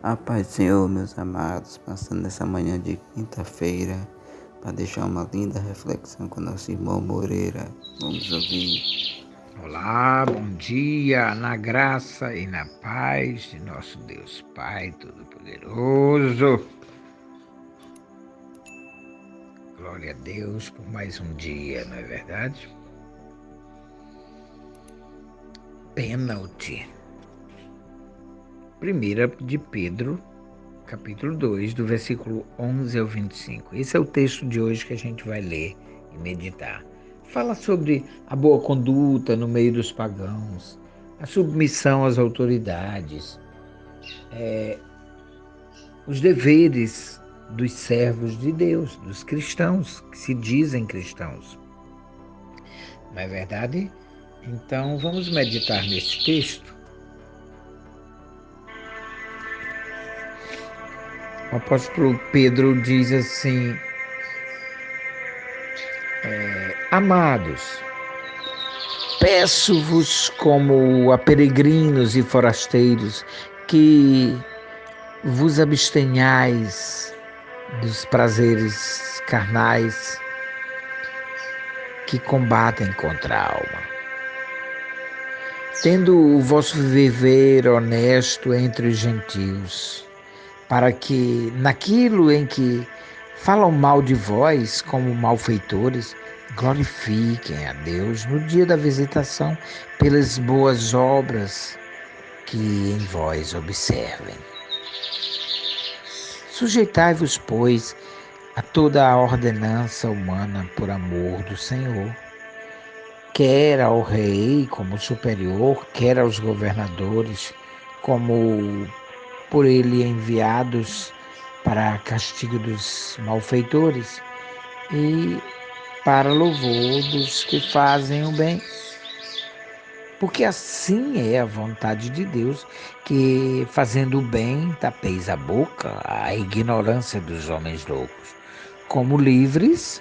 A paz do Senhor, meus amados, passando essa manhã de quinta-feira para deixar uma linda reflexão com nosso irmão Moreira. Vamos ouvir. Olá, bom dia, na graça e na paz de nosso Deus Pai Todo-Poderoso. Glória a Deus por mais um dia, não é verdade? Pênalti. 1 de Pedro, capítulo 2, do versículo 11 ao 25. Esse é o texto de hoje que a gente vai ler e meditar. Fala sobre a boa conduta no meio dos pagãos, a submissão às autoridades, os deveres dos servos de Deus, dos cristãos, que se dizem cristãos. Não é verdade? Então, vamos meditar nesse texto. O apóstolo Pedro diz assim: Amados, peço-vos como a peregrinos e forasteiros que vos abstenhais dos prazeres carnais que combatem contra a alma, tendo o vosso viver honesto entre os gentios, para que, naquilo em que falam mal de vós como malfeitores, glorifiquem a Deus no dia da visitação pelas boas obras que em vós observem. Sujeitai-vos, pois, a toda a ordenança humana por amor do Senhor, quer ao rei como superior, quer aos governadores como por ele enviados para castigo dos malfeitores e para louvor dos que fazem o bem. Porque assim é a vontade de Deus, que fazendo o bem tapeis a boca à ignorância dos homens loucos, como livres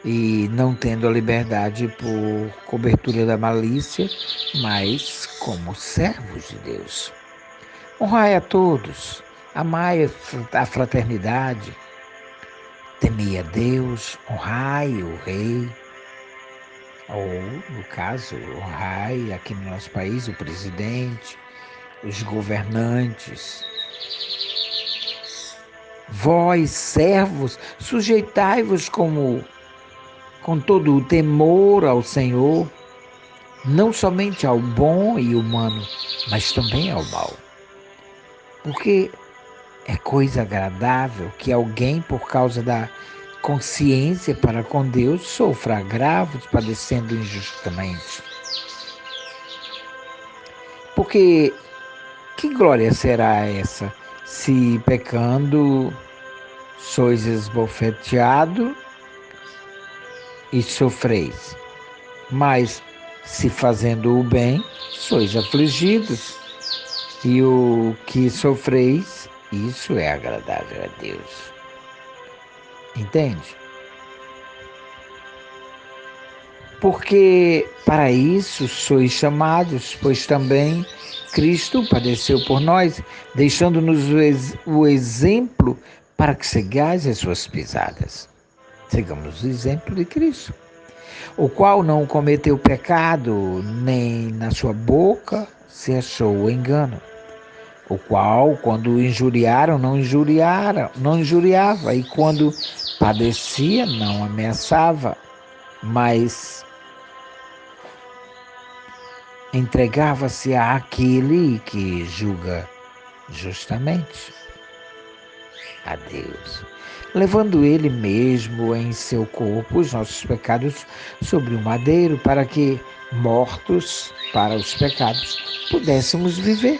e não tendo a liberdade por cobertura da malícia, mas como servos de Deus. Honrai a todos, amai a fraternidade, temei a Deus, honrai o rei, ou, no caso, honrai aqui no nosso país o presidente, os governantes. Vós, servos, sujeitai-vos com todo o temor ao Senhor, não somente ao bom e humano, mas também ao mal. Porque é coisa agradável que alguém, por causa da consciência para com Deus, sofra agravos padecendo injustamente. Porque que glória será essa, se pecando sois esbofeteado e sofreis, mas se fazendo o bem sois afligidos, e o que sofreis, isso é agradável a Deus. Entende? Porque para isso sois chamados, pois também Cristo padeceu por nós, deixando-nos o exemplo para que sigais as suas pisadas. Sigamos o exemplo de Cristo, o qual não cometeu pecado, nem na sua boca se achou engano. O qual, quando o injuriaram, não injuriava, e quando padecia, não ameaçava, mas entregava-se àquele que julga justamente, a Deus, levando ele mesmo em seu corpo os nossos pecados sobre o madeiro, para que, mortos para os pecados, pudéssemos viver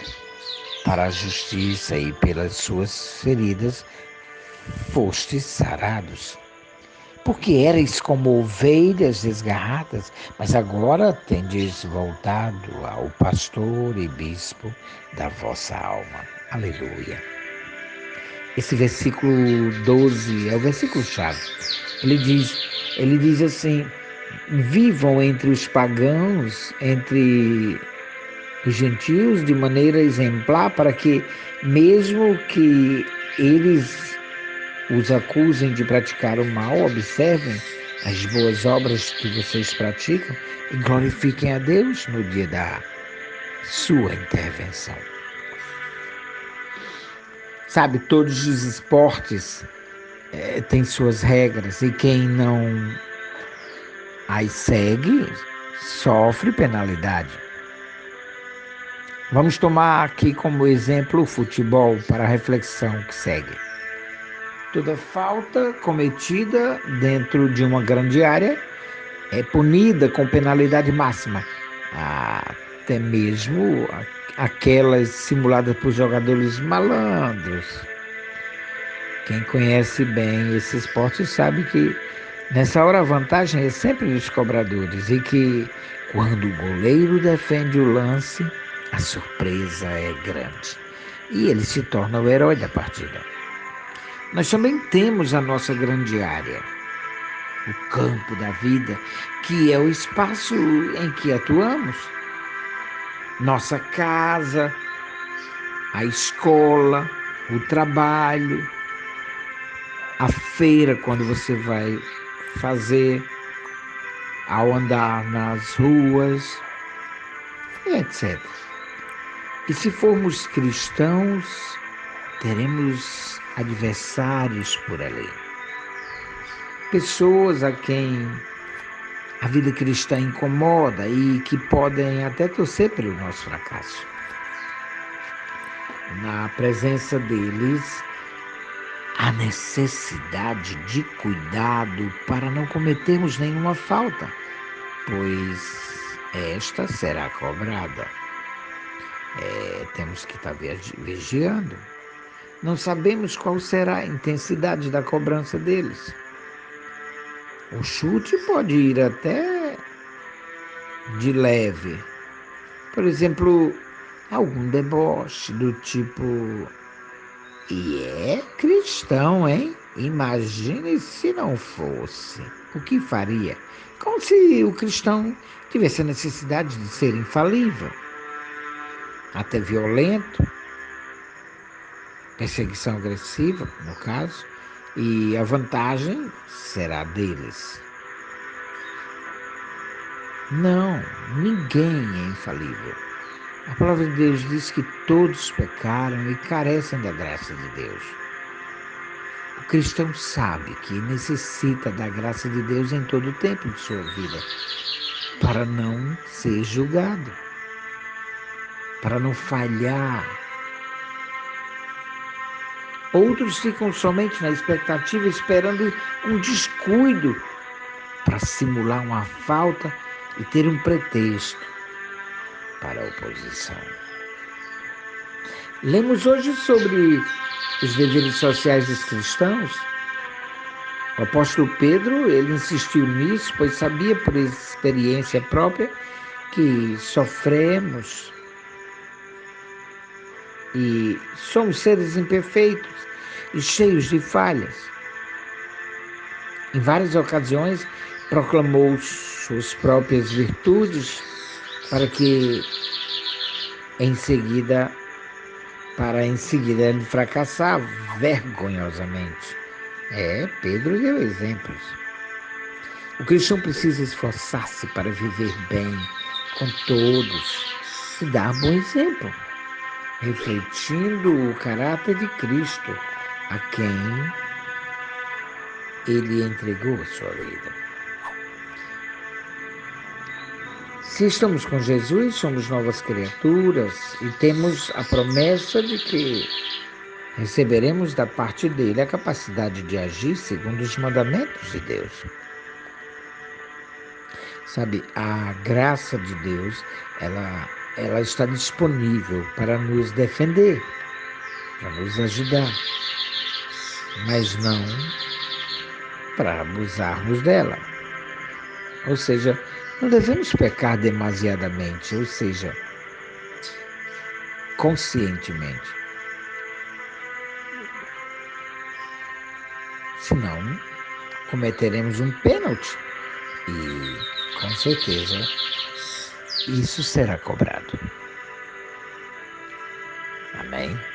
para a justiça, e pelas suas feridas fostes sarados. Porque erais como ovelhas desgarradas, mas agora tendes voltado ao pastor e bispo da vossa alma. Aleluia. Esse versículo 12 é o versículo-chave. Ele diz assim: vivam entre os pagãos, entre os gentios de maneira exemplar, para que, mesmo que eles os acusem de praticar o mal, observem as boas obras que vocês praticam e glorifiquem a Deus no dia da sua intervenção. Sabe, todos os esportes têm suas regras e quem não as segue sofre penalidade. Vamos tomar aqui como exemplo o futebol para a reflexão que segue. Toda falta cometida dentro de uma grande área é punida com penalidade máxima, até mesmo aquelas simuladas por jogadores malandros. Quem conhece bem esse esporte sabe que nessa hora a vantagem é sempre dos cobradores e que quando o goleiro defende o lance, a surpresa é grande e ele se torna o herói da partida. Nós também temos a nossa grande área, o campo da vida, que é o espaço em que atuamos. Nossa casa, a escola, o trabalho, a feira quando você vai fazer, ao andar nas ruas, etc. E se formos cristãos, teremos adversários por ali. Pessoas a quem a vida cristã incomoda e que podem até torcer pelo nosso fracasso. Na presença deles, há necessidade de cuidado para não cometermos nenhuma falta, pois esta será cobrada. Temos que estar vigiando. Não sabemos qual será a intensidade da cobrança deles. O chute pode ir até de leve. Por exemplo, algum deboche do tipo: e é cristão, hein? Imagine se não fosse. O que faria? Como se o cristão tivesse a necessidade de ser infalível, até violento, perseguição agressiva, no caso, e a vantagem será deles. Não, ninguém é infalível. A palavra de Deus diz que todos pecaram e carecem da graça de Deus. O cristão sabe que necessita da graça de Deus em todo o tempo de sua vida, para não ser julgado, para não falhar. Outros ficam somente na expectativa, esperando um descuido para simular uma falta e ter um pretexto para a oposição. Lemos hoje sobre os deveres sociais dos cristãos. O apóstolo Pedro, ele insistiu nisso, pois sabia por experiência própria que sofremos e somos seres imperfeitos e cheios de falhas. Em várias ocasiões, proclamou suas próprias virtudes para em seguida ele fracassar vergonhosamente. Pedro deu exemplos. O cristão precisa esforçar-se para viver bem com todos e dar bom exemplo, refletindo o caráter de Cristo, a quem ele entregou a sua vida. Se estamos com Jesus, somos novas criaturas e temos a promessa de que receberemos da parte dele a capacidade de agir segundo os mandamentos de Deus. Sabe, a graça de Deus, ela está disponível para nos defender, para nos ajudar, mas não para abusarmos dela. Ou seja, não devemos pecar demasiadamente, ou seja, conscientemente. Senão, cometeremos um pênalti e, com certeza, isso será cobrado. Amém.